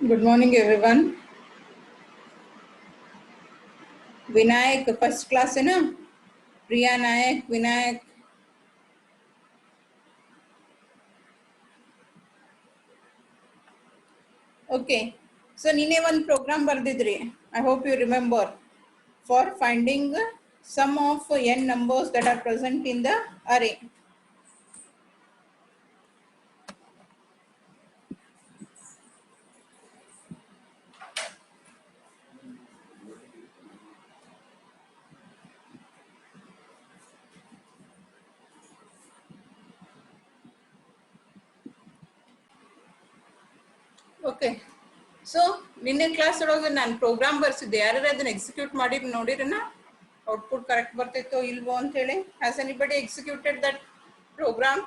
Good morning, everyone. Vinayak, first class है ना? Priya Nayak, Vinayak. Okay. So ನೀನೇ ಒಂದು program ಬರ್ದಿದ್ರಿ. I hope you remember. For finding sum of n numbers that are present in the array. Okay. So ನಿನ್ನೆ class ಒಳಗೆ ನಾನು program ಬರ್ಸಿದ್ದೆ. ಯಾರು ಅದನ್ನ execute ಮಾಡಿ ನೋಡಿರನ ಔಟ್ಪುಟ್ ಕರೆಕ್ಟ್ ಬರ್ತಿತ್ತೋ ಇಲ್ವೋ ಅಂತ ಹೇಳಿ. Has anybody executed that program?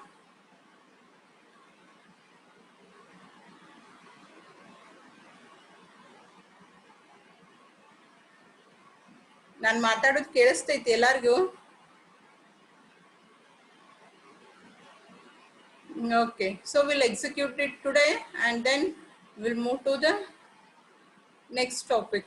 ನಾನು ಮಾತಾಡೋದು ಕೇಳಿಸ್ತೈತಿ ಎಲ್ಲರಿಗೂ? Okay, so we'll execute it today and then we'll move to the next topic.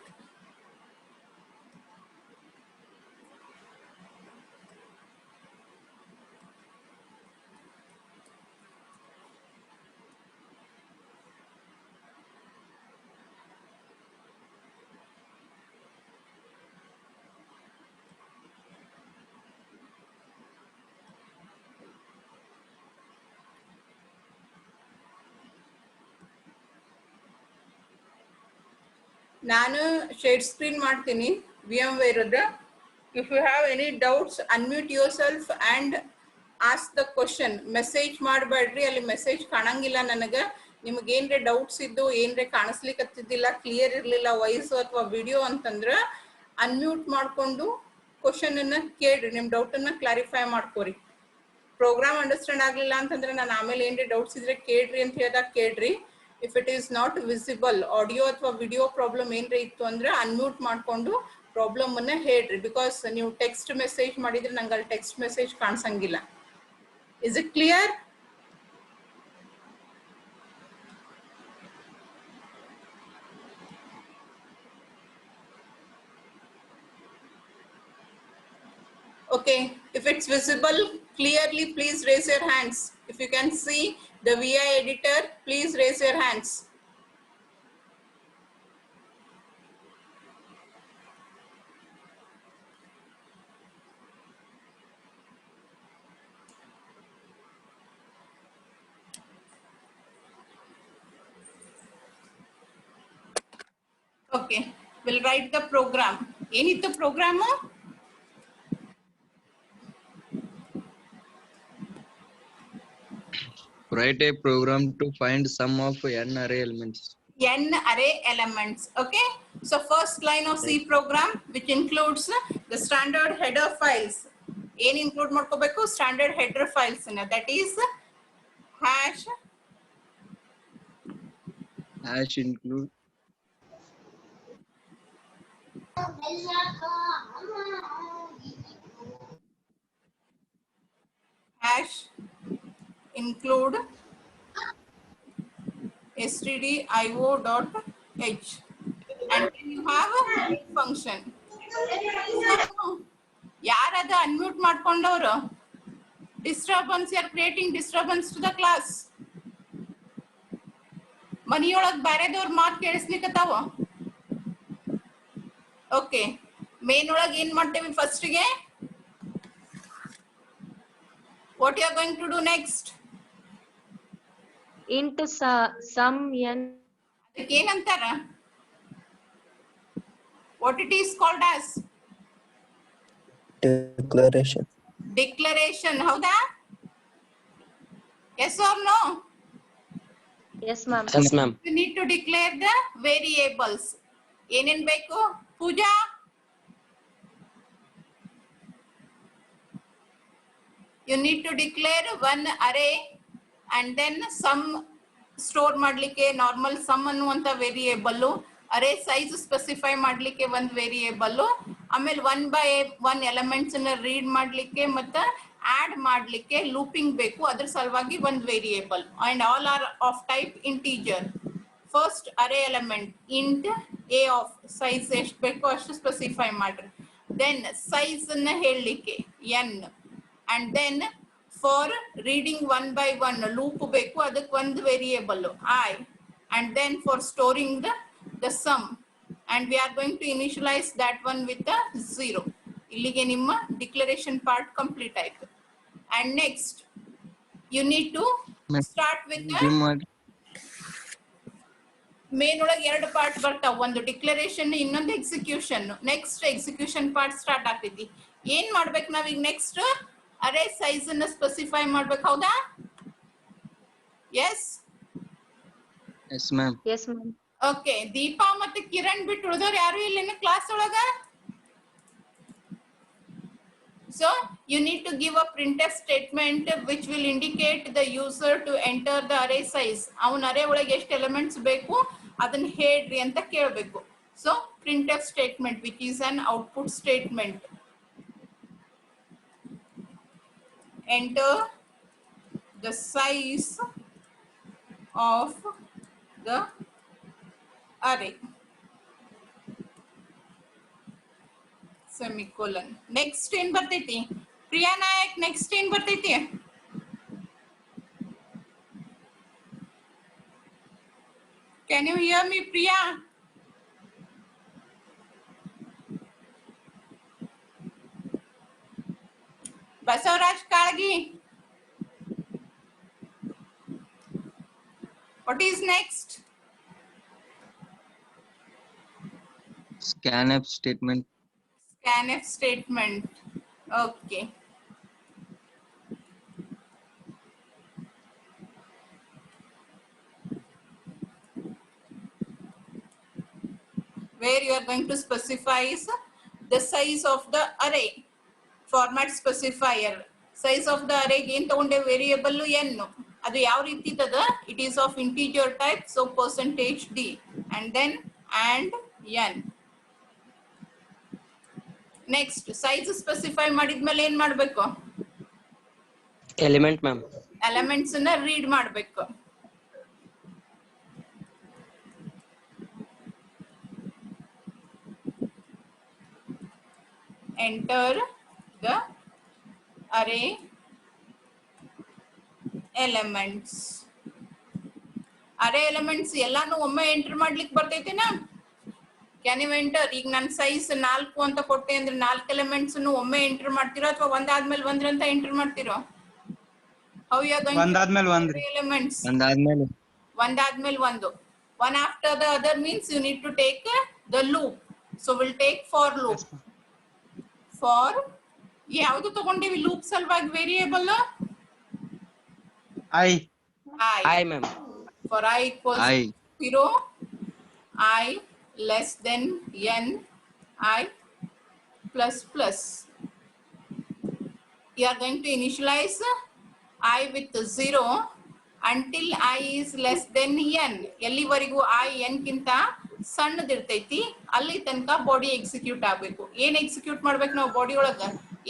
ನಾನು ಶೇರ್ ಸ್ಕ್ರೀನ್ ಮಾಡ್ತೀನಿ VMware. If you have any doubts, unmute yourself and ask the question. Message ಮಾಡಬೇಡ್ರಿ, ಅಲ್ಲಿ message ಕಾಣಂಗಿಲ್ಲ ನನಗೆ. ನಿಮಗೆ ಏನ್ರೆ ಡೌಟ್ಸ್ ಇದ್ದು ಏನ್ರೆ ಕಾಣಿಸ್ಲಿಕ್ಕತ್ತಿದ್ದಿಲ್ಲ, clear ಇರಲಿಲ್ಲ ವಾಯ್ಸ್ ಅಥವಾ ವಿಡಿಯೋ ಅಂತಂದ್ರೆ ಅನ್ಮ್ಯೂಟ್ ಮಾಡಿಕೊಂಡು ಕ್ವಶನ್ ಅನ್ನ ಕೇಳ್ರಿ, ನಿಮ್ಮ ಡೌಟನ್ನು ಕ್ಲಾರಿಫೈ ಮಾಡ್ಕೋರಿ. ಪ್ರೋಗ್ರಾಮ್ ಅಂಡರ್ಸ್ಟ್ಯಾಂಡ್ ಆಗಲಿಲ್ಲ ಅಂತಂದ್ರೆ ನಾನು ಆಮೇಲೆ ಏನ್ರೆ ಡೌಟ್ಸ್ ಇದ್ರೆ ಕೇಳ್ರಿ ಅಂತ ಹೇಳಿದಾಗ ಕೇಳ್ರಿ. If it is not visible, audio ಅಥವಾ ವಿಡಿಯೋ ಪ್ರಾಬ್ಲಮ್ ಏನ್ರೆ ಇತ್ತು ಅಂದ್ರೆ ಅನ್ಮ್ಯೂಟ್ ಮಾಡಿಕೊಂಡು ಪ್ರಾಬ್ಲಮ್ ಅನ್ನ ಹೇಳ್ರಿ. ಬಿಕಾಸ್ ನೀವು ಟೆಕ್ಸ್ಟ್ ಮೆಸೇಜ್ ಮಾಡಿದ್ರೆ ನಂಗೆ ಅಲ್ಲಿ ಟೆಕ್ಸ್ಟ್ ಮೆಸೇಜ್ ಕಾಣಿಸಂಗಿಲ್ಲ. Is it clear? Okay, if it's visible clearly, please raise your hands. If you can see the VI editor, please raise your hands. Okay, we'll write the program. Enittu program? Write a program to find sum of n array elements. N array elements. Okay, so first line of C program, which includes the standard header files. ಏನು include ಮಾಡ್ಕೋಬೇಕು? Standard header files. That is hash include hash include stdio.h and then you have a read function. ಯಾರದ unmute ಮಾಡ್ಕೊಂಡವರು? Disturbance, you are creating disturbance to the class. ಮನಿಯೊಳಗೆ ಬೇರೆದವ್ರ ಮಾತು ಕೇಳಿಸ್ಲಿಕ್ಕತ್ತಾವ. Okay, main ಒಳಗೆ ಏನ್ ಮಾಡ್ತೇವೆ ಫಸ್ಟ್ಗೆ? What you are going to do next? Into sum n. ಅದಕ್ಕೆ ಏನಂತಾರ? What it is called as? Declaration. Declaration. ಹೌದಾ? Yes or no? Yes, ma'am. Yes, ma'am. You need to declare the variables. ಏನೇನ್ ಬೇಕು? ಪೂಜಾ? You need to declare one array and then sum store ಮಾಡ್ಲಿಕ್ಕೆ normal some ಅನ್ನುವಂತ variable, ಅರೇ size specify ಮಾಡ್ಲಿಕ್ಕೆ ಒಂದು variable, ಆಮೇಲೆ 1 by 1 elements ಅನ್ನ read ಮಾಡ್ಲಿಕ್ಕೆ ಮತ್ತೆ ಆಡ್ ಮಾಡ್ಲಿಕ್ಕೆ ಲೂಪಿಂಗ್ ಬೇಕು, ಅದ್ರ ಸಲುವಾಗಿ ಒಂದು variable. And all are of type integer. First array element int a of size ಎಷ್ಟು ಬೇಕೋ ಅಷ್ಟು ಸ್ಪೆಸಿಫೈ ಮಾಡ್ರಿ. ದೆನ್ ಸೈಜ್ ಅನ್ನ ಹೇಳಲಿಕ್ಕೆ n, and then for reading one by one loop ಬೇಕು, ಅದಕ್ಕೆ ಒಂದು variable i, and then for storing the sum, and we are going to initialize that one with the 0. ಇಲ್ಲಿಗೆ ನಿಮ್ಮ ಡಿಕ್ಲರೇಷನ್ ಪಾರ್ಟ್ ಕಂಪ್ಲೀಟ್ ಆಯ್ತು. And next you need to start with the main ಒಳಗೆ ಎರಡು part ಬರ್ತಾವ, ಒಂದು declaration, ಇನ್ನೊಂದು execution. Next execution part start ಆಗ್ತೈತಿ. ಏನ್ ಮಾಡ್ಬೇಕು ನಾವೀಗ ನೆಕ್ಸ್ಟ್ ಅರೇ ಸೈಜ್ ಅನ್ನ ಸ್ಪೆಸಿಫೈ ಮಾಡ್ಬೇಕು, ಹೌದಾ? Yes Yes, ma'am. Yes, ma'am. Okay. Deepa ಮತ್ತೆ ಕಿರಣ್ ಬಿಟ್ಟು ಉಳಿದವ್ರು ಯಾರು ಇಲ್ಲ ಕ್ಲಾಸ್ ಒಳಗ? So you need to give a printf statement which will indicate the user to enter the array size. ಅವನ ಅರೇ ಒಳಗೆ ಎಷ್ಟು ಎಲಿಮೆಂಟ್ಸ್ ಬೇಕು ಅದನ್ನ ಹೇಳ್ರಿ ಅಂತ ಕೇಳಬೇಕು. So printf statement which is an output statement. Enter the size of the array. Semicolon. Next ಏನ್ ಬರ್ತೈತಿ? ಪ್ರಿಯಾ ನಾಯಕ್, ನೆಕ್ಸ್ಟ್ ಏನ್ ಬರ್ತೈತಿ? Can you hear me, Priya? Basavaraj Kalagi. What is next? Scanf statement. Scanf statement. Okay. Where you are going to specify is the size of the array. Format specifier. Size of the array ಏನು ತಗೊಂಡೆ variable n. ಅದು ಯಾವ ರೀತಿ ಇದ್ದದ? It is of integer type, so %d, and then and n. Next size specify ಮಾಡಿದ್ಮೇಲೆ ಏನ್ ಮಾಡ್ಬೇಕು? Element ma'am. Elements ಅನ್ನ read ಮಾಡ್ಬೇಕು. Enter the array elements. Array elements ಎಲ್ಲಾನು ಒಮ್ಮೆ ಎಂಟರ್ ಮಾಡ್ಲಿಕ್ಕೆ ಬರ್ತೈತೆನಾ? Can you enter? ಈಗ ನನ್ನ ಸೈಜ್ 4 ಅಂತ ಕೊಟ್ಟೆ ಅಂದ್ರೆ 4 ಎಲಿಮೆಂಟ್ಸ್ ಒಮ್ಮೆ ಎಂಟರ್ ಮಾಡ್ತಿರೋ ಅಥವಾ ಒಂದಾದ್ಮೇಲೆ ಒಂದ್ರಂತ ಎಂಟರ್ ಮಾಡ್ತಿರೋ? How you are going? ಒಂದಾದ್ಮೇಲೆ ಒಂದು ಎಲಿಮೆಂಟ್ಸ್ ಒಂದಾದ್ಮೇಲೆ ಒಂದು. One after the other means you need to take the loop. So we'll take for loop. For ಯಾವುದು ತಗೊಂಡಿವಿ ಲೂಪ್ ಸಲುವಾಗಿ variable? I ma'am. For I equals I. 0, I less than n, I plus plus. You are going to initialize I with 0 until I is less than n. ಎಲ್ಲಿವರೆಗೂ I n ಗಿಂತ ಸಣ್ಣದಿರ್ತೈತಿ ಅಲ್ಲಿ ತನಕ body execute ಆಗಬೇಕು. ಏನ್ execute ಮಾಡ್ಬೇಕು ನಾವು body ಒಳಗ?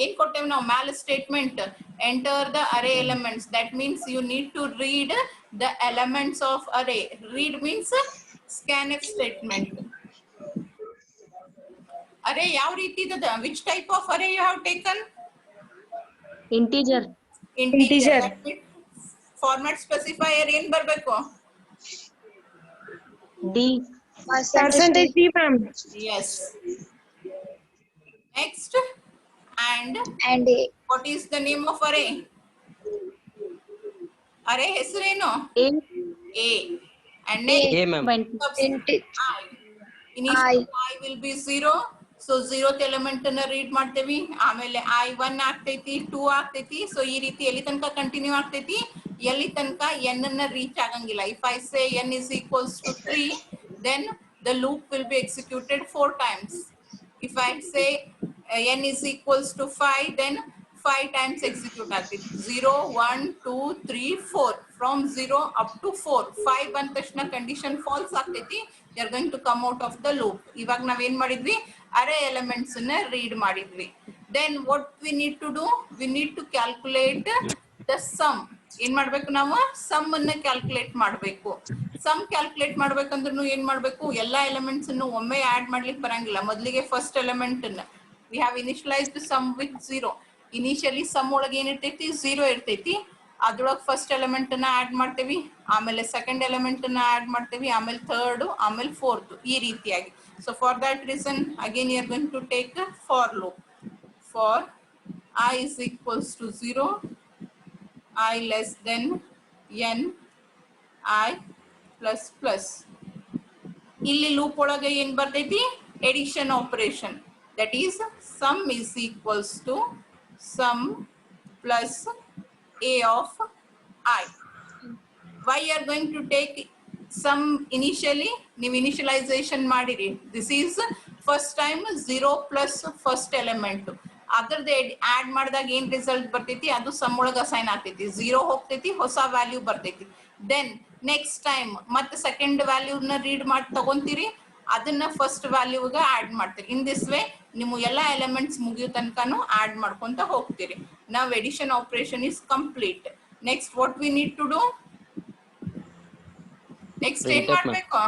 ಏನ್ ಕೊಟ್ಟೇವಿ ನಾವು ಮ್ಯಾಲ statement? Enter the array elements. That means you need to read the elements of array. Read means scanf statement. Array ಯಾವ ರೀತಿ ಇದ್ದದ? Which type of array you have taken? Integer. Integer. Format specifier ಏನ್ ಬರ್ಬೇಕು? D. Percentage D, ma'am. Yes. Next, and A. what is the name of array? Array ಹೆಸರೇನು? A. A. And next, A ma'am. I. Initially I will be 0. So 0th element ಅನ್ನ read ಮಾಡ್ತೇವಿ. ಆಮೇಲೆ I 1 ಆಗ್ತೈತಿ, 2 ಆಗ್ತೈತಿ. So ಈ ರೀತಿ ಎಲ್ಲಿ ತನಕ ಕಂಟಿನ್ಯೂ ಆಗ್ತೈತಿ? ಎಲ್ಲಿ ತನಕ n ಅನ್ನ ರೀಚ್ ಆಗಂಗಿಲ್ಲ. If I say n is equals to 3, then the loop will be executed 4 times. If I say n is equals to 5, then 5 times execute ಆಗ್ತೈತಿ. 0, 1, 2, 3, 4. From 0 up to 4. 5 ಬಂದ ತಕ್ಷಣ ಕಂಡೀಷನ್ ಫಾಲ್ಸ್ ಆಗ್ತೈತಿ. They are going to come out of the loop. ಇವಾಗ ನಾವೇನ್ ಮಾಡಿದ್ವಿ? ಅರೇ elements ಅನ್ನ read ಮಾಡಿದ್ವಿ. Then what we need to do? We need to calculate the sum. ಏನ್ ಮಾಡ್ಬೇಕು ನಾವು ಸಮ್ ಅನ್ನ ಕ್ಯಾಲ್ಕುಲೇಟ್ ಮಾಡ್ಬೇಕು. ಸಮ್ ಕ್ಯಾಲ್ಕುಲೇಟ್ ಮಾಡ್ಬೇಕಂದ್ರೂ ಏನ್ ಮಾಡ್ಬೇಕು, ಎಲ್ಲಾ ಎಲಿಮೆಂಟ್ಸ್ ಅನ್ನು ಒಮ್ಮೆ ಆಡ್ ಮಾಡ್ಲಿಕ್ಕೆ ಬರಂಗಿಲ್ಲ. ಮೊದಲಿಗೆ ಫಸ್ಟ್ ಎಲಿಮೆಂಟ್ ಅನ್ನ we have initialized sum with 0. Initially sum ಒಳಗೆ ಏನಿರ್ತೈತಿ 0 ಇರ್ತೈತಿ. ಅದ್ರೊಳಗೆ ಫಸ್ಟ್ ಎಲಿಮೆಂಟ್ ಅನ್ನ ಆಡ್ ಮಾಡ್ತೇವಿ, ಆಮೇಲೆ ಸೆಕೆಂಡ್ ಎಲಿಮೆಂಟ್ ಅನ್ನ ಆಡ್ ಮಾಡ್ತೇವಿ, ಆಮೇಲೆ ಥರ್ಡ್, ಆಮೇಲೆ ಫೋರ್ತ್, ಈ ರೀತಿಯಾಗಿ. So for that reason again you are going to take for loop. For I is equals to 0, I less than n, I plus plus. ಇಲ್ಲಿ ಲೂಪ್ ಒಳಗೆ ಏನ್ ಬರ್ತೈತಿ, addition operation. That is sum is equals to sum plus a of I. Why you are going to take sum initially? ನೀವು initialisation ಮಾಡಿರಿ. This is first time 0 plus first element. ಅದ್ರದ್ದು add ಮಾಡಿದಾಗ ಏನ್ result ಬರ್ತೈತಿ ಅದು some ಒಳಗೆ assign ಆಗ್ತೈತಿ. 0 ಹೋಗ್ತೈತಿ, ಹೊಸ ವ್ಯಾಲ್ಯೂ ಬರ್ತೈತಿ. ದೆನ್ ನೆಕ್ಸ್ಟ್ ಟೈಮ್ ಮತ್ತೆ ಸೆಕೆಂಡ್ ವ್ಯಾಲ್ಯೂನ ರೀಡ್ ಮಾಡಿ ತಗೊಂತೀರಿ, ಅದನ್ನ ಫಸ್ಟ್ ವ್ಯಾಲ್ಯೂಗೆ ಆಡ್ ಮಾಡ್ತೀರಿ. ಇನ್ ದಿಸ್ ವೇ ನೀವು ಎಲ್ಲಾ ಎಲಿಮೆಂಟ್ಸ್ ಮುಗಿಯೋ ತನಕನೂ ಆಡ್ ಮಾಡ್ಕೊಂತ ಹೋಗ್ತೀರಿ. ನಾವು addition operation is complete. Next what we need to do, next ಏನ್ ಮಾಡ್ಬೇಕು,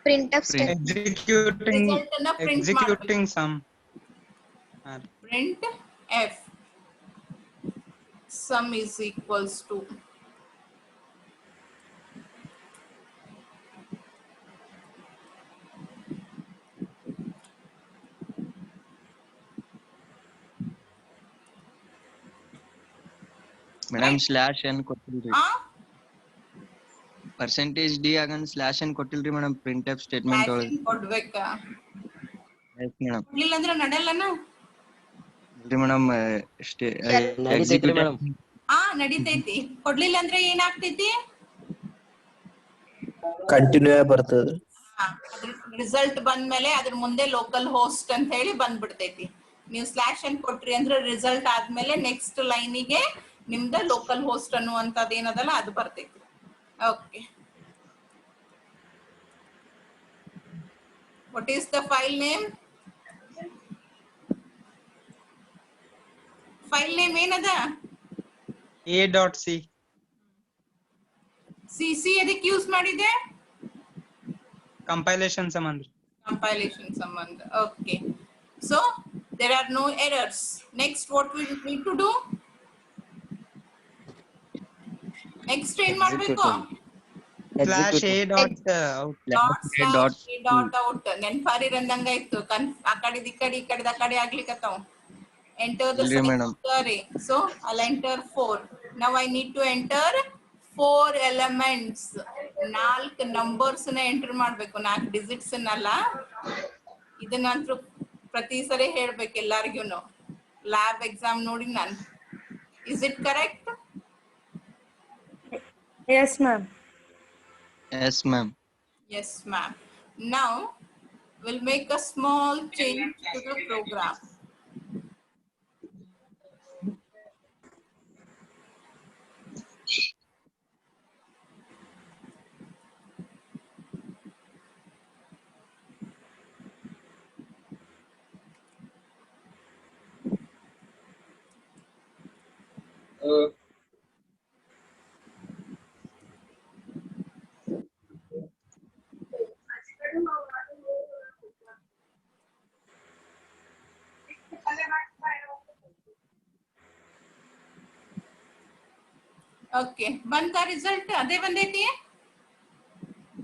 Printf statement. executing sum. print f sum is equals to madam slash ಏನ್ ಕೊಟ್ಟಿಲ್ರಿ, ಆ ಪರ್ಸೆಂಟೇಜ್ ಡಿ ಆಗನ್ ಸ್ಲಾಶ್ ಏನ್ ಕೊಟ್ಟಿಲ್ರಿ ಮೇಡಮ್ ಪ್ರಿಂಟ್ ಎಫ್ ಸ್ಟೇಟ್ಮೆಂಟ್ ಒಳಗೆ. ಕೊಡ್ಬೇಕಾ, ಎಸ್ ಮೇಡಮ್. ಇಲ್ಲ ಅಂದ್ರೆ ನಡೆಯಲ್ಲನ. ಇಲ್ರಿ ಮೇಡಮ್, ನಡೀತೈತ್ರಿ ಮೇಡಮ್. ನಡೀತೈತಿ. ಕೊಡ್ಲಿಲ್ಲ ಅಂದ್ರೆ ಏನಾಗ್ತೈತಿ, ಕಂಟಿನ್ಯೂ ಬರ್ತದೆ. ಅದ್ರ ರಿಸಲ್ಟ್ ಬಂದ್ಮೇಲೆ ಅದ್ರ ಮುಂದೆ ಲೋಕಲ್ ಹೋಸ್ಟ್ ಅಂತ ಹೇಳಿ ಬಂದ್ಬಿಡ್ತೈತಿ. ನೀವು ಸ್ಲಾಶ್ ಅನ್ ಕೊಟ್ರಿ ಅಂದ್ರೆ ರಿಸಲ್ಟ್ ಆದ್ಮೇಲೆ ನೆಕ್ಸ್ಟ್ ಲೈನಿಗೆ ನಿಮ್ದ ಲೋಕಲ್ ಹೋಸ್ಟ್ ಅನ್ನುವಂಥದ್ದು ಏನದಲ್ಲ ಅದು ಬರ್ತೈತಿ. Okay, what is the file name? File name ಏನದ? a.c. ಸಿ ಅದಕ್ಕೆ ಯೂಸ್ ಮಾಡಿದೆ, compilation ಸಂಬಂಧ. compilation ಸಂಬಂಧ. Okay, so there are no errors. Next what we need to do, next ಏನ್ ಮಾಡ್ಬೇಕು, slash a dot out. dot slash a dot out. ನೆನ್ಪಾರಿರಂದಂಗ ಇತ್ತು, ಆ ಕಡೆದ ಈ ಕಡೆ, ಈ ಕಡೆದ ಆ ಕಡೆ ಆಗ್ಲಿಕ್ಕತ್ತಾವ. Enter the array. So I'll enter 4. Now I need to enter 4 elements. 4 numbers ನ ಎಂಟರ್ ಮಾಡ್ಬೇಕು, 4 ಡಿಜಿಟ್ಸ್ ಅನ್ನಲ್ಲ. ಇದನ್ನಂತೂ ಪ್ರತಿ ಸರಿ ಹೇಳ್ಬೇಕು ಎಲ್ಲಾರ್ಗು. ಲ್ಯಾಬ್ ಎಕ್ಸಾಮ್ ನೋಡಿ ನಾನು. Is it correct? Yes, ma'am. Yes ma'am. Yes, ma'am. Now we'll make a small change to the program. Okay, ಬಂತ ರಿಸಲ್ಟ್? ಅದೇ ಬಂದೈತಿ,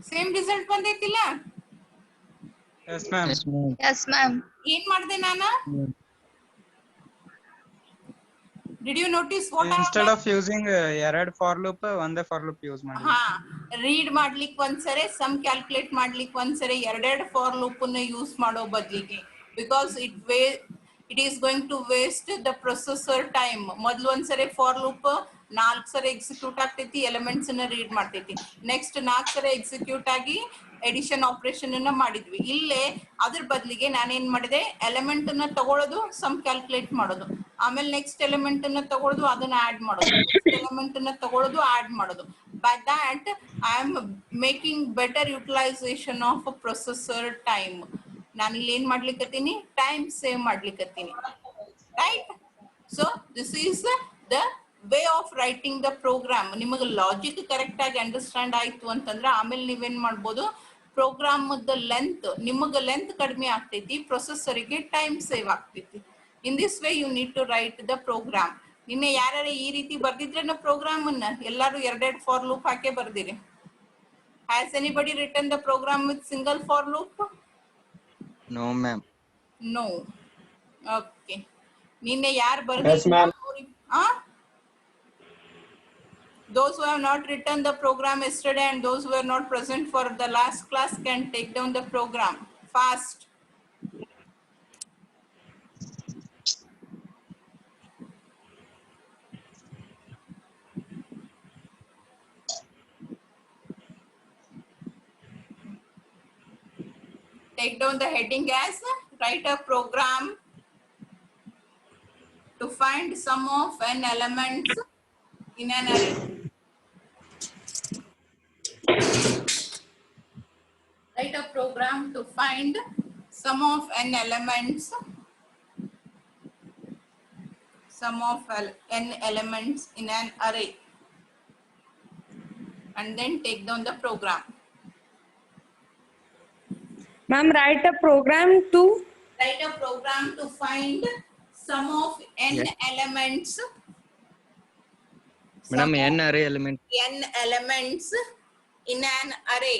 ಸೇಮ್ ರಿಸಲ್ಟ್ ಬಂದೈತಿಲ್ಲ? Yes ma'am. Yes, ma'am. ಏನ್ ಮಾಡಿದೆ ನಾನು? Did you notice what I have Instead done? of using ಎರಡು for loop, ಒಂದೇ for loop use ಮಾಡಿ. ರೀಡ್ ಮಾಡ್ಲಿಕ್ಕೆ ಒಂದ್ಸರಿ, ಸಮ್ ಕ್ಯಾಲ್ಕುಲೇಟ್ ಮಾಡ್ಲಿಕ್ಕೆ ಒಂದ್ಸರಿ ಎರಡೆರಡು ಫಾರ್ ಲೂಪ್ ಅನ್ನ ಯೂಸ್ ಮಾಡೋ ಬದಲಿಗೆ, because it is going to waste the processor time. ಮೊದ್ಲು ಒಂದ್ಸರಿ ಫಾರ್ ಲೂಪ್ 4 ಸರಿ ಎಕ್ಸಿಕ್ಯೂಟ್ ಆಗ್ತೈತಿ, ಎಲಿಮೆಂಟ್ಸ್ ಅನ್ನ ರೀಡ್ ಮಾಡ್ತೈತಿ. ನೆಕ್ಸ್ಟ್ 4 ಸರಿ ಎಕ್ಸಿಕ್ಯೂಟ್ ಆಗಿ ಎಡಿಷನ್ ಆಪರೇಷನ್ ಅನ್ನ ಮಾಡಿದ್ವಿ. ಇಲ್ಲೇ ಅದ್ರ ಬದಲಿಗೆ ನಾನೇನ್ ಮಾಡಿದೆ, ಎಲಿಮೆಂಟ್ ಅನ್ನ ತಗೊಳ್ಳೋದು, ಸಮ್ ಕ್ಯಾಲ್ಕುಲೇಟ್ ಮಾಡೋದು, ಆಮೇಲೆ ನೆಕ್ಸ್ಟ್ ಎಲಿಮೆಂಟ್ ಅನ್ನ ತಗೊಳ್ಳೋದು, ಅದನ್ನ ಆಡ್ ಮಾಡೋದು, ನೆಕ್ಸ್ಟ್ ಎಲಿಮೆಂಟ್ ಅನ್ನ ತಗೊಳ್ಳೋದು, ಆಡ್ ಮಾಡೋದು. By that I am making better utilization of a processor time. ನಾನು ಇಲ್ಲಿ ಏನ್ ಮಾಡ್ಲಿಕ್ಕತ್ತೀನಿ, ಟೈಮ್ ಸೇವ್ ಮಾಡ್ಲಿಕ್ಕತ್ತೀನಿ, right? So this is the way of writing the program ನಿಮಗೆ ಲಾಜಿಕ್ ಕರೆಕ್ಟ್ ಆಗಿ ಅಂಡರ್ಸ್ಟ್ಯಾಂಡ್ ಆಯ್ತು ಅಂತಂದ್ರೆ ಆಮೇಲೆ ನೀವೇನ್ ಮಾಡ್ಬೋದು, ಪ್ರೋಗ್ರಾಮ್ ಲೆಂತ್ ನಿಮಗೆ ಲೆಂತ್ ಕಡಿಮೆ ಆಗ್ತೈತಿ, ಪ್ರೊಸೆಸರ್ಗೆ ಟೈಮ್ ಸೇವ್ ಆಗ್ತೈತಿ. In this way you need to write the program. ನಿನ್ನೆ ಯಾರ್ಯಾರು ಈ ರೀತಿ ಬರ್ದಿದ್ರೆ ಪ್ರೋಗ್ರಾಮ್ ಅನ್ನ ಎಲ್ಲಾರು ಎರಡೆರಡು ಫಾರ್ ಲೂಪ್ ಹಾಕೇ ಬರ್ದಿರಿ. Has anybody return the program with single for loop? No, ma'am. No. Okay, ನಿನ್ನೆ ಯಾರು Yes, ma'am. ಬರ್ದಿಲ್ಲ, those who have not written the program yesterday and those who were not present for the last class can take down the program fast. Take down the heading as write a program to find sum of n elements in an array. Write a program to find sum of n elements, sum of n elements in an array, and then take down the program. Ma'am, write a program to Write a program to find sum of n Yes. elements. Madam, sum n of array element. n elements in an array.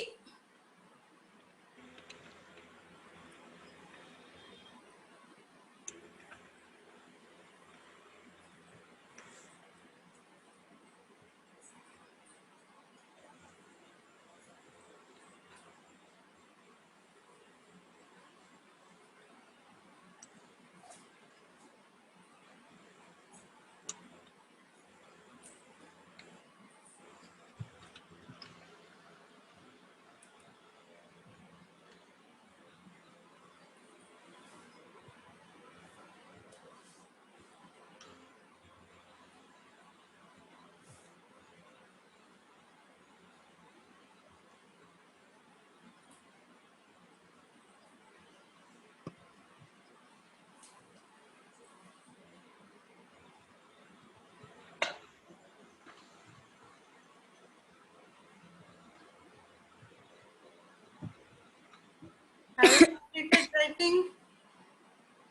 Have you completed writing?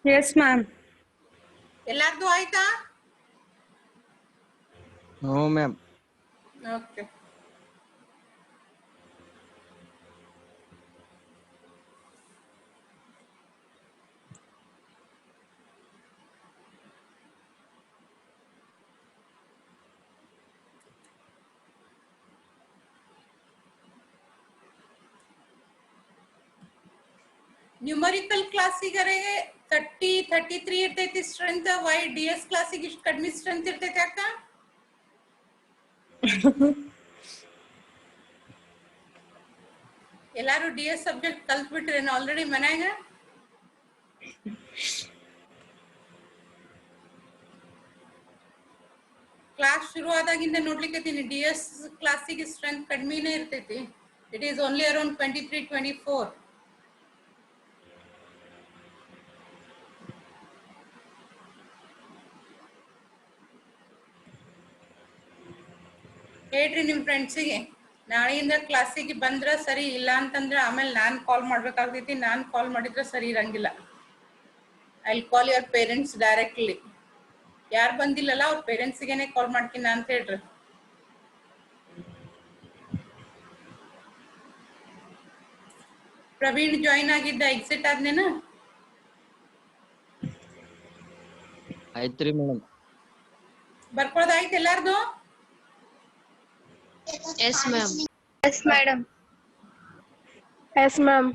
yes, ma'am. ಎಲ್ಲಾರ್ದು ಆಯ್ತಾ? No, ma'am. Okay. Numerical ಕ್ಲಾಸಿಗರೆ 33 ಇರ್ತೈತಿ strength. Y D S ಕ್ಲಾಸಿಗೆ ಇಷ್ಟು ಕಡಿಮೆ strength ಇರ್ತೈತಿ ಅಕ್ಕ? ಎಲ್ಲಾರು D S subject ಕಲ್ತ್ ಬಿಟ್ರೇನು ಆಲ್ರೆಡಿ ಮನ್ಯಾಗ? ಕ್ಲಾಸ್ ಶುರು ಆದಾಗಿಂದ ನೋಡ್ಲಿಕ್ಕೆ ಡಿ ಎಸ್ ಕ್ಲಾಸಿಗೆ ಸ್ಟ್ರೆಂತ್ ಕಡಿಮೆನೇ ಇರ್ತೈತಿ. It is only around 23-24. ಹೇಳ್ರಿ ನಿಮ್ ಫ್ರೆಂಡ್ಸಿಗೆ ನಾಳೆಯಿಂದ ಕ್ಲಾಸಿಗೆ ಬಂದ್ರ ಸರಿ, ಇಲ್ಲ ಅಂತಂದ್ರೆ ಆಮೇಲೆ ನಾನ್ ಕಾಲ್ ಮಾಡ್ಬೇಕಾಗ್ತೈತಿ. ನಾನ್ ಕಾಲ್ ಮಾಡಿದ್ರೆ ಸರಿ ಇರಂಗಿಲ್ಲ. I will call your parents directly. ಯಾರು ಬಂದಿಲ್ಲಲ್ಲ ಅವ್ರ ಪೇರೆಂಟ್ಸ್ಗೆನೆ ಕಾಲ್ ಮಾಡ್ತೀನಿ ಅಂತ ಹೇಳ್ರಿ. ಪ್ರವೀಣ್ ಜಾಯಿನ್ ಆಗಿದ್ದ ಎಕ್ಸಿಟ್ ಆದ್ನೇನ? ಆಯ್ತ್ರಿ ಮೇಡಮ್. ಬರ್ಕೊಳ್ಳೋದಾಯ್ತು ಎಲ್ಲಾರ್ದು? Yes, ma'am. Yes, madam. Yes, ma'am.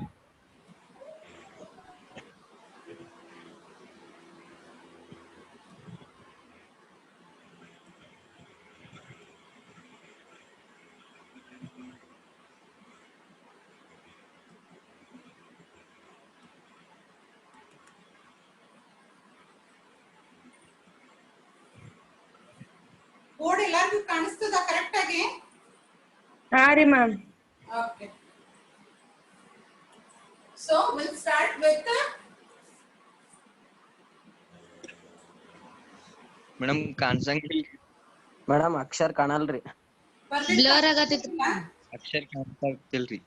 Board ಎಲ್ಲಾರ್ಗೂ ಕಾಣಿಸ್ತದ ಕರೆಕ್ಟ್ ಆಗಿ? ಹಾ ರೀ ma'am. Okay. So we'll start with Madam, ಕಾಣಿಸಂಗಿಲ್ಲ. ಮೇಡಮ್ ಅಕ್ಷರ ಕಾಣಲ್ರಿ. ಬ್ಲರ್ ಆಗತೈತಿ. ಅಕ್ಷರ ಕಾಣ್ತಾಗ್ತಿಲ್ರಿ.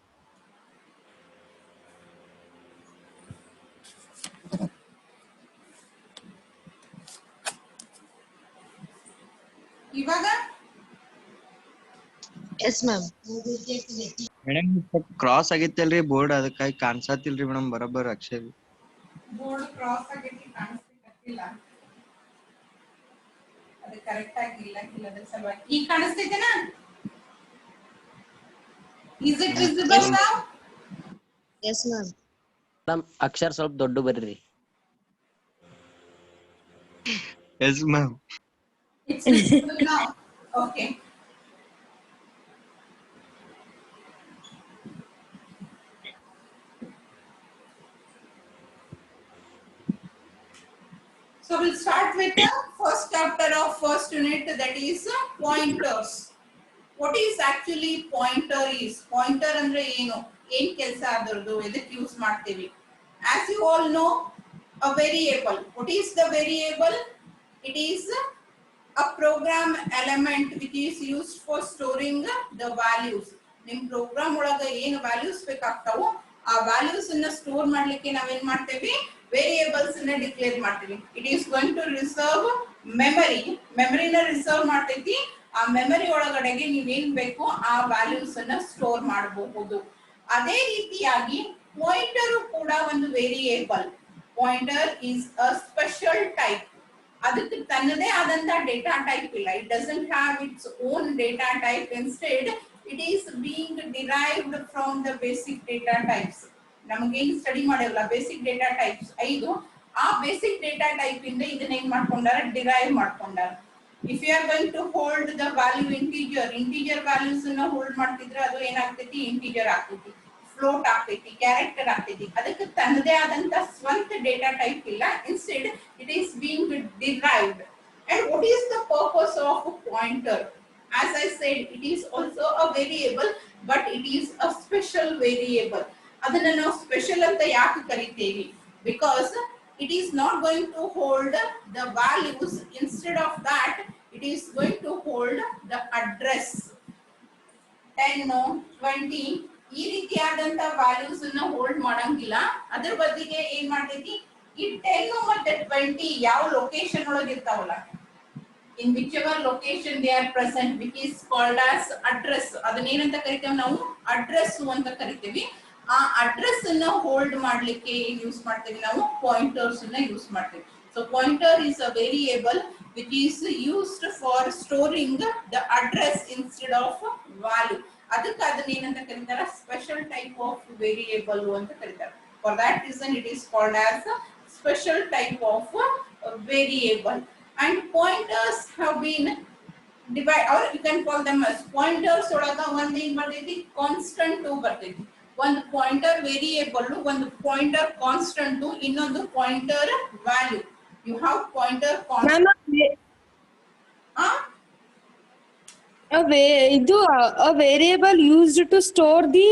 ಇವಾಗ ಎಸ್ ಮ್ಯಾಮ್. ಮೇಡಮ್ ಕ್ರಾಸ್ ಆಗೈತಲ್ರಿ ಬೋರ್ಡ್, ಅದಕ್ಕಾಗಿ ಕಾಣ್ಸಾತಿಲ್ರಿ ಮೇಡಮ್ ಬರೋಬ್ಬರ ಅಕ್ಷರ. ಬೋರ್ಡ್ ಕ್ರಾಸ್ ಆಗೈತಿ, ಕಾಣಿಸ್ತಿಲ್ಲ. ಅದು ಕರೆಕ್ಟ್ ಆಗಿಲ್ಲ ಅದ್ರ ಸಲುವಾಗಿ. ಈಗ ಕಾಣಿಸ್ತೈತೆನಾ? Is it visible now? Yes ma'am. Madam ಅಕ್ಷರ ಸ್ವಲ್ಪ ದೊಡ್ಡ ಬರ್ರಿ. Yes ma'am. It's visible now. Okay. So we'll start with the first chapter of first unit, that is pointers. What is actually pointer is? Pointer andre eno? ಏನು ಕೆಲಸ ಅದರದು, ಎದಕ್ಕೆ use ಮಾಡ್ತೀವಿ? As you all know, a variable. What is the variable? It is a program element which is used for storing the values. ನಿಮ್ಮ program ಒಳಗ ಏನು values ಬೇಕಾಗ್ತಾವೋ ಆ values ಅನ್ನ ಸ್ಟೋರ್ ಮಾಡ್ಲಿಕ್ಕೆ ನಾವೇನ್ ಮಾಡ್ತೇವೆ? ವೇರಿಯೇಬಲ್ಸ್ ಅನ್ನ ಡಿಕ್ಲೇರ್ ಮಾಡ್ತೀವಿ. It is going to reserve ಮೆಮರಿನ ರಿಸರ್ವ್ ಮಾಡ್ತೈತಿ. ಆ ಮೆಮರಿ ಒಳಗಡೆಗೆ ನೀವೇನ್ ಬೇಕು ಆ ವ್ಯಾಲ್ಯೂಸ್ ಅನ್ನ ಸ್ಟೋರ್ ಮಾಡಬಹುದು. ಅದೇ ರೀತಿಯಾಗಿ ಪಾಯಿಂಟರ್ ಕೂಡ ಒಂದು variable. Pointer is a special type. ಅದಕ್ಕೆ ತನ್ನದೇ ಆದಂತ ಡೇಟಾ ಟೈಪ್ ಇಲ್ಲ. It doesn't have its own data type. Instead it is being derived from the basic data types. ನಮಗೇನು ಸ್ಟಡಿ ಮಾಡಲ್ಲ ಬೇಸಿಕ್ ಡೇಟಾ ಟೈಪ್ಸ್ 5, ಆ ಬೇಸಿಕ್ ಡೇಟಾ ಟೈಪ್ ಇಂದ ಇದನ್ನ ಏನ್ ಮಾಡ್ಕೊಂಡಾರ? ಡಿರೈವ್ ಮಾಡ್ಕೊಂಡಾರ. If you are going to hold the value integer values ಅನ್ನ hold ಮಾಡ್ತಿದ್ರೆ ಅದು ಏನಾಗ್ತೈತಿ? ಇಂಟೀಜರ್ ಆಗ್ತೈತಿ, ಫ್ಲೋಟ್ ಆಗ್ತೈತಿ, ಕ್ಯಾರೆಕ್ಟರ್ ಆಗ್ತೈತಿ. ಅದಕ್ಕೆ ತನ್ನದೇ ಆದಂತ ಸ್ವಂತ ಡೇಟಾ ಟೈಪ್ ಇಲ್ಲ. Instead it is being derived. And what is the purpose of pointer? As I said, it is also a variable, but it is a special variable. ಅದನ್ನ ನಾವು ಸ್ಪೆಷಲ್ ಅಂತ ಯಾಕೆ ಕರಿತೇವೆ? Because it is not going to hold the values. Instead of that, it is going to hold the address 10, 20 ಈ ರೀತಿಯಾದಂತ values ಅನ್ನ hold ಮಾಡಂಗಿಲ್ಲ. ಅದ್ರ ಬದಲಿಗೆ ಏನ್ ಮಾಡ್ತೈತಿ? ಈ 10 ಮತ್ತೆ 20 ಯಾವ ಲೊಕೇಶನ್ ಒಳಗೆ ಇರ್ತಾವಲ್ಲ, in whichever location they are present, which is called as address. ಅದನ್ನೇನಂತ ಕರಿತೇವೆ ನಾವು? ಅಡ್ರೆಸ್ ಅಂತ ಕರಿತೇವೆ. ಆ ಅಡ್ರೆಸ್ ಅನ್ನ ಹೋಲ್ಡ್ ಮಾಡ್ಲಿಕ್ಕೆ ಏನ್ ಯೂಸ್ ಮಾಡ್ತೇವೆ ನಾವು? ಪಾಯಿಂಟರ್ಸ್ ಅನ್ನ ಯೂಸ್ ಮಾಡ್ತೇವೆ. So pointer is a variable which is used for storing the address instead of value. ಅದಕ್ಕೆ ಅದನ್ನೇನಂತ ಕರೀತಾರೆ? ಸ್ಪೆಷಲ್ ಟೈಪ್ ಆಫ್ ವೇರಿಯೇಬಲ್ ಅಂತ ಕರೀತಾರೆ. For that reason it is called as a special type of variable. And pointers have been divided, or you can call them as pointers. ಒಳಗ ಒಂದು ಏನ್ ಬರ್ತೈತಿ? Constant ಬರ್ತೈತಿ. ಒಂದು ಪಾಯಿಂಟರ್ ವೇರಿಯೇಬಲ್, ಒಂದು pointer constant, ಇನ್ನೊಂದು pointer value. You have pointer constant. ಇದು a variable used to store the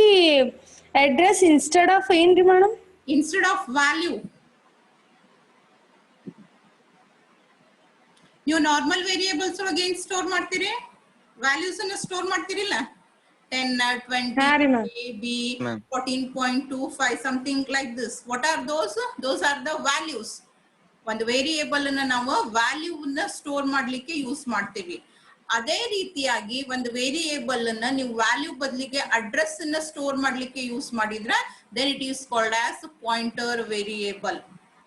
address instead of ಏನ್ರಿ ಮೇಡಮ್? Instead of value. ನೀವು ನಾರ್ಮಲ್ ವೇರಿಯೇಬಲ್ಸ್ ಒಳಗೆ ಏನ್ ಸ್ಟೋರ್ ಮಾಡ್ತೀರಿ? ವ್ಯಾಲ್ಯೂಸ್ ಅನ್ನ store ಮಾಡ್ತೀರಿಲ್ಲ? 10, 20, A, B, 14.25, something like this. What are those? Those are the values. ಒಂದು variable ಅನ್ನ ನಾವು value ಅನ್ನ ಸ್ಟೋರ್ ಮಾಡ್ಲಿಕ್ಕೆ ಯೂಸ್ ಮಾಡ್ತೀವಿ. ಅದೇ ರೀತಿಯಾಗಿ ಒಂದು ವೇರಿಯೇಬಲ್ ಅನ್ನ ನೀವು ವ್ಯಾಲ್ಯೂ ಬದಲಿಗೆ ಅಡ್ರೆಸ್ ಅನ್ನ ಸ್ಟೋರ್ ಮಾಡ್ಲಿಕ್ಕೆ ಯೂಸ್ ಮಾಡಿದ್ರೆ then it is called as pointer variable.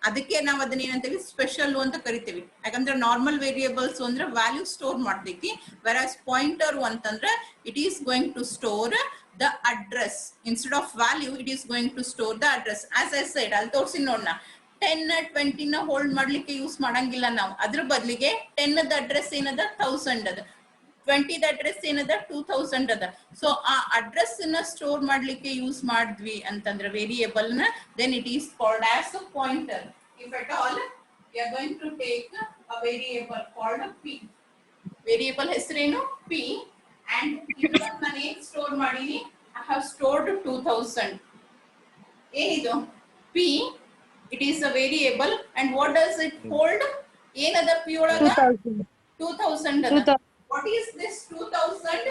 ಅದಕ್ಕೆ ನಾವು ಅದನ್ನ ಏನಂತೀವಿ? ಸ್ಪೆಷಲ್ ಅಂತ ಕರಿತೀವಿ. ಯಾಕಂದ್ರೆ ನಾರ್ಮಲ್ ವೇರಿಯೇಬಲ್ಸ್ ಅಂದ್ರೆ ವ್ಯಾಲ್ಯೂ ಸ್ಟೋರ್ ಮಾಡ್ತೈತಿ. whereas ಪಾಯಿಂಟರ್ ಅಂತಂದ್ರೆ it is going to store the address. Instead of value, it is going to store the address. As I said, ಅಲ್ಲಿ ತೋರಿಸಿ ನೋಡೋಣ. 10, 20 ನ ಹೋಲ್ಡ್ ಮಾಡ್ಲಿಕ್ಕೆ ಯೂಸ್ ಮಾಡಂಗಿಲ್ಲ ನಾವು. ಅದ್ರ ಬದಲಿಗೆ 10 ದ ಅಡ್ರೆಸ್ ಏನದ? 1000 ಅದ. 20 ದ ಅಡ್ರೆಸ್ ಏನದ? 2000 ಅದ. ಸೊ ಆ ಅಡ್ರೆಸ್ ಅನ್ನ ಸ್ಟೋರ್ ಮಾಡ್ಲಿಕ್ಕೆ ಯೂಸ್ ಮಾಡಿದ್ವಿ ಅಂತಂದ್ರೆ ವೇರಿಯೇಬಲ್ ನ, then it is called as a pointer. If at all we are going to take a variable called p. Variable ಹೆಸರೇನು? p. and ಇದನ್ನ ನಾನು ಏನ್ ಸ್ಟೋರ್ ಮಾಡೀನಿ? I have stored 2000. ಏನಿದು? p. It is a variable, and what does it hold? ಏನದ p ಒಳಗ? 2000 ಅದ. What is this 2000?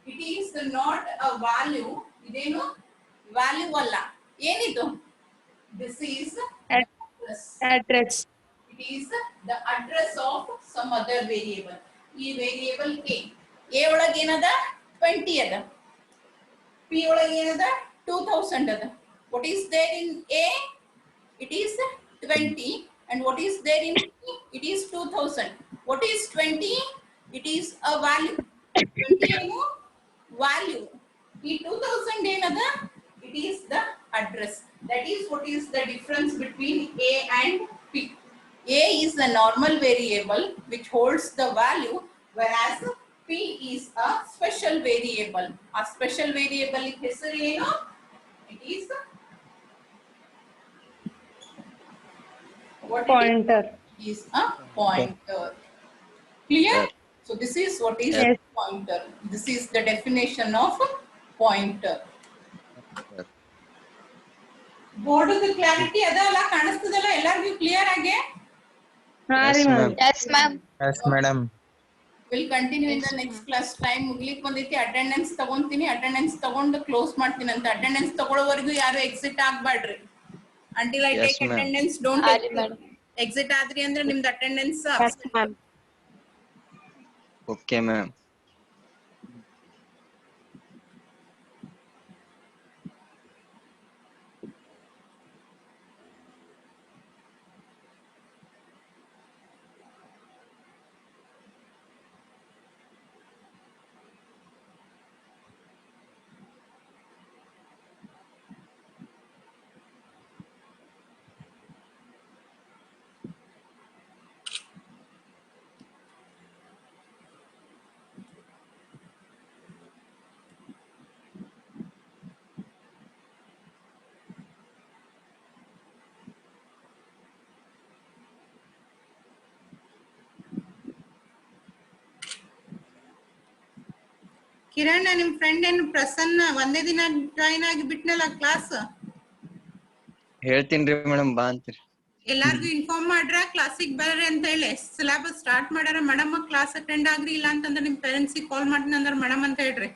It is not a value. Idenu value ಅಲ್ಲ. ಏನಿದು? This is address. Address. It is the address of some other variable. ಈ variable a. a ಒಳಗೆ ಏನದ? 20 ಅದ. p ಒಳಗೆ ಏನದ? 2000 ಅದ. What is there in a? It is 20. And what is there in p? It is 2000. What is 20? It is a value. 20 ಏನು? Value. ಈ 2000 ಏನದ? It is the address. That is what is the difference between a and p. A is the normal variable which holds the value, whereas p is a special variable. A special variable ಹೆಸರು ಏನು? It is what Pointer. it is a pointer. Clear? So this is what is Yes. pointer. This is the definition of pointer. Board clarity ಅದಲ್ಲ ಕಾಣಿಸ್ತದಲ್ಲ ಎಲ್ಲರಿಗೂ clear ಆಗಿ? ಹಾ ರೀ ma'am. Yes, ma'am. Yes, madam. Will continue in the next class. Time ಮುಗ್ಲಿಕ್ಕೆ ಬಂದೈತಿ. Attendance ತಗೊಂತೀನಿ. Attendance ತಗೊಂಡು ಕ್ಲೋಸ್ ಮಾಡ್ತೀನಿ ಅಂತ. ಅಟೆಂಡೆನ್ಸ್ ತಗೊಳ್ಳೋವರೆಗೂ ಯಾರು ಎಕ್ಸಿಟ್ ಆಗ್ಬೇಡ್ರಿ. Until I Yes, take ma'am. Attendance don't hurry madam. Exit ಆದ್ರಿ ಅಂದ್ರೆ ನಿಮ್ದು attendance Yes, ma'am. Okay ma'am. Kiran ನಿಮ್ ಫ್ರೆಂಡ್ ಏನು ಪ್ರಸನ್ನ ಒಂದೇ ದಿನ ಜಾಯಿನ್ ಆಗಿ ಬಿಟ್ನಲ್ಲ ಕ್ಲಾಸ್? ಹೇಳ್ತೀನ್ರಿ ಮೇಡಮ್ ಬಾ ಅಂತೀರಿ. ಎಲ್ಲಾರ್ಗು ಇನ್ಫಾರ್ಮ್ ಮಾಡ್ರ ಕ್ಲಾಸಿಗೆ ಬರ್ರಿ ಅಂತ ಹೇಳಿ. ಸಿಲೆಬಸ್ ಸ್ಟಾರ್ಟ್ ಮಾಡ್ಯಾರ ಮೇಡಮ್, ಕ್ಲಾಸ್ ಅಟೆಂಡ್ ಆಗ್ರಿ, ಇಲ್ಲ ಅಂತಂದ್ರೆ ನಿಮ್ ಪೇರೆಂಟ್ಸಿಗೆ ಕಾಲ್ ಮಾಡ್ತೀನಿ ಅಂದ್ರೆ ಮೇಡಮ್ ಅಂತ ಹೇಳ್ರಿ.